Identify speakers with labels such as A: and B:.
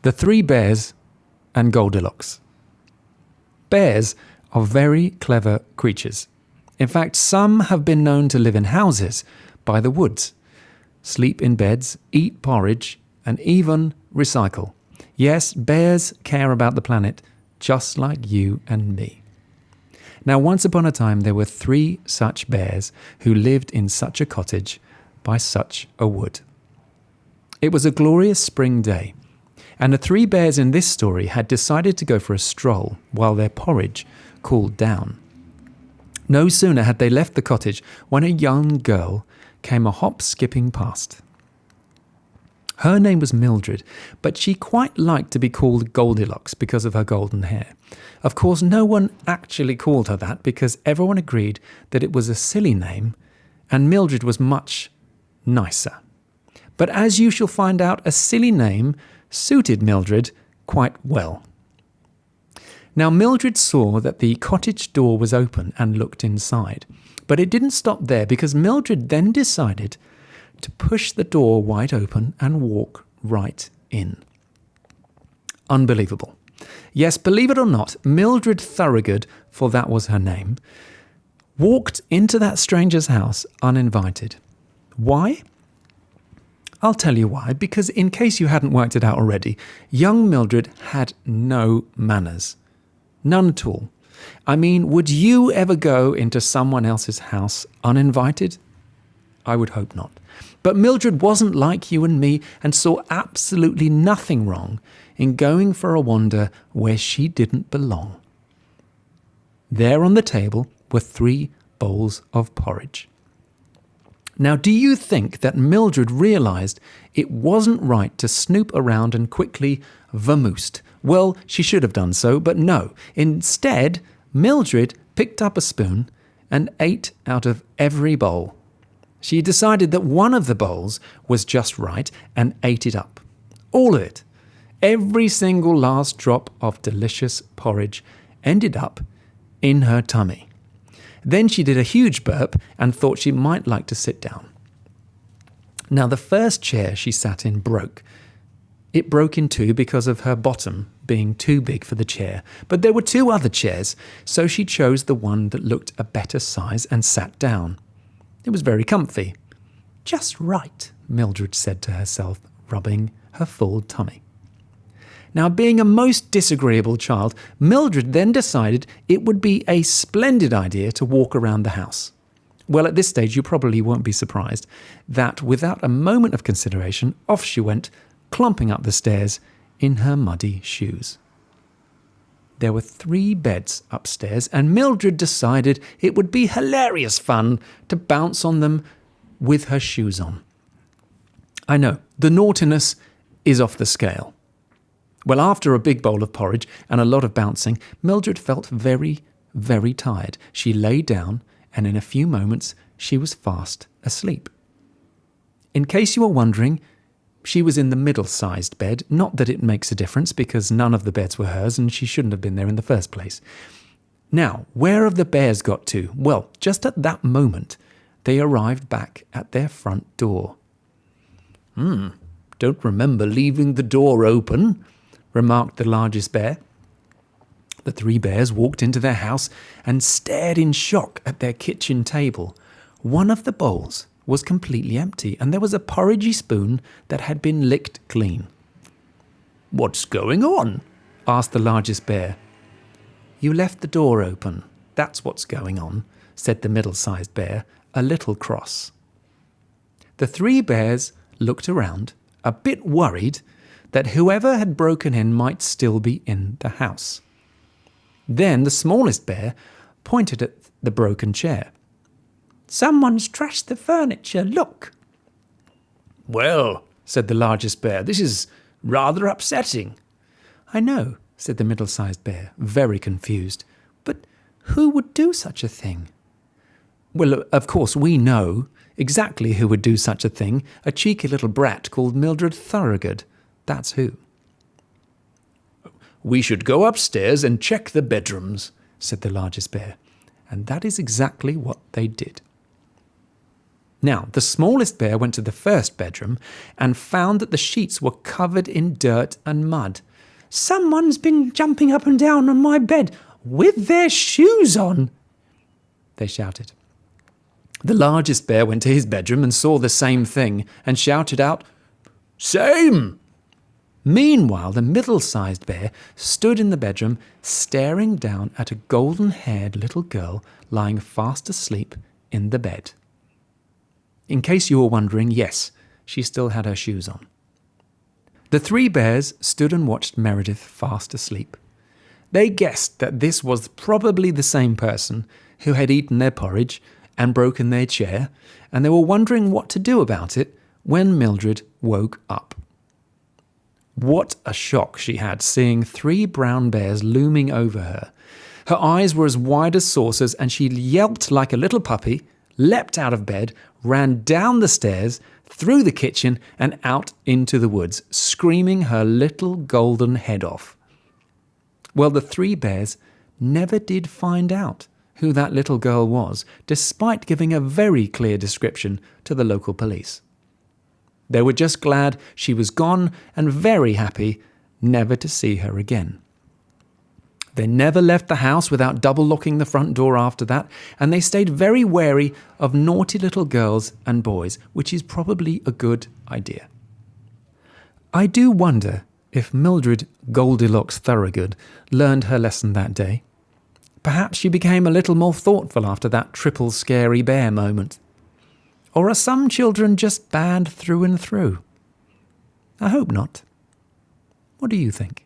A: The Three Bears and Goldilocks. Bears are very clever creatures. In fact, some have been known to live in houses by the woods, sleep in beds, eat porridge, and even recycle. Yes, bears care about the planet, just like you and me. Now, once upon a time, there were 3 such bears who lived in such a cottage by such a wood. It was a glorious spring day, and the 3 bears in this story had decided to go for a stroll while their porridge cooled down. No sooner had they left the cottage when a young girl came hop-skipping past. Her name was Mildred, but she quite liked to be called Goldilocks because of her golden hair. Of course, no one actually called her that because everyone agreed that it was a silly name, and Mildred was much nicer. But as you shall find out, a silly name suited Mildred quite well. Now, Mildred saw that the cottage door was open and looked inside. But it didn't stop there because Mildred then decided to push the door wide open and walk right in. Unbelievable. Yes, believe it or not, Mildred Thorogood, for that was her name, walked into that stranger's house uninvited. Why? I'll tell you why, because in case you hadn't worked it out already, young Mildred had no manners. None at all. I mean, would you ever go into someone else's house uninvited? I would hope not. But Mildred wasn't like you and me and saw absolutely nothing wrong in going for a wander where she didn't belong. There on the table were 3 bowls of porridge. Now, do you think that Mildred realized it wasn't right to snoop around and quickly vamoosed? Well, she should have done so, but no. Instead, Mildred picked up a spoon and ate out of every bowl. She decided that one of the bowls was just right and ate it up. All of it. Every single last drop of delicious porridge ended up in her tummy. Then she did a huge burp and thought she might like to sit down. Now, the first chair she sat in broke. It broke in 2 because of her bottom being too big for the chair. But there were 2 other chairs, so she chose the one that looked a better size and sat down. It was very comfy. Just right, Mildred said to herself, rubbing her full tummy. Now, being a most disagreeable child, Mildred then decided it would be a splendid idea to walk around the house. Well, at this stage, you probably won't be surprised that without a moment of consideration, off she went, clumping up the stairs in her muddy shoes. There were 3 beds upstairs, and Mildred decided it would be hilarious fun to bounce on them with her shoes on. I know, the naughtiness is off the scale. Well, after a big bowl of porridge and a lot of bouncing, Mildred felt very, very tired. She lay down, and in a few moments, she was fast asleep. In case you were wondering, she was in the middle-sized bed. Not that it makes a difference, because none of the beds were hers, and she shouldn't have been there in the first place. Now, where have the bears got to? Well, just at that moment, they arrived back at their front door. Don't remember leaving the door open, remarked the largest bear. The 3 bears walked into their house and stared in shock at their kitchen table. One of the bowls was completely empty, and there was a porridgey spoon that had been licked clean. "What's going on?" asked the largest bear. "You left the door open. That's what's going on," said the middle-sized bear, a little cross. The 3 bears looked around, a bit worried that whoever had broken in might still be in the house. Then the smallest bear pointed at the broken chair. "Someone's trashed the furniture, look." "Well," said the largest bear, "this is rather upsetting." "I know," said the middle-sized bear, very confused. "But who would do such a thing?" "Well, of course, we know exactly who would do such a thing. A cheeky little brat called Mildred Thorogood. That's who." "We should go upstairs and check the bedrooms," said the largest bear. And that is exactly what they did. Now, the smallest bear went to the first bedroom and found that the sheets were covered in dirt and mud. "Someone's been jumping up and down on my bed with their shoes on," they shouted. The largest bear went to his bedroom and saw the same thing and shouted out, "Same!" Meanwhile, the middle-sized bear stood in the bedroom staring down at a golden-haired little girl lying fast asleep in the bed. In case you were wondering, yes, she still had her shoes on. The three bears stood and watched Meredith fast asleep. They guessed that this was probably the same person who had eaten their porridge and broken their chair, and they were wondering what to do about it when Mildred woke up. What a shock she had seeing three brown bears looming over her. Her eyes were as wide as saucers, and she yelped like a little puppy, leapt out of bed, ran down the stairs, through the kitchen, and out into the woods, screaming her little golden head off. Well, the three bears never did find out who that little girl was, despite giving a very clear description to the local police. They were just glad she was gone and very happy never to see her again. They never left the house without double-locking the front door after that, and they stayed very wary of naughty little girls and boys, which is probably a good idea. I do wonder if Mildred Goldilocks Thorogood learned her lesson that day. Perhaps she became a little more thoughtful after that triple scary bear moment. Or are some children just bad through and through? I hope not. What do you think?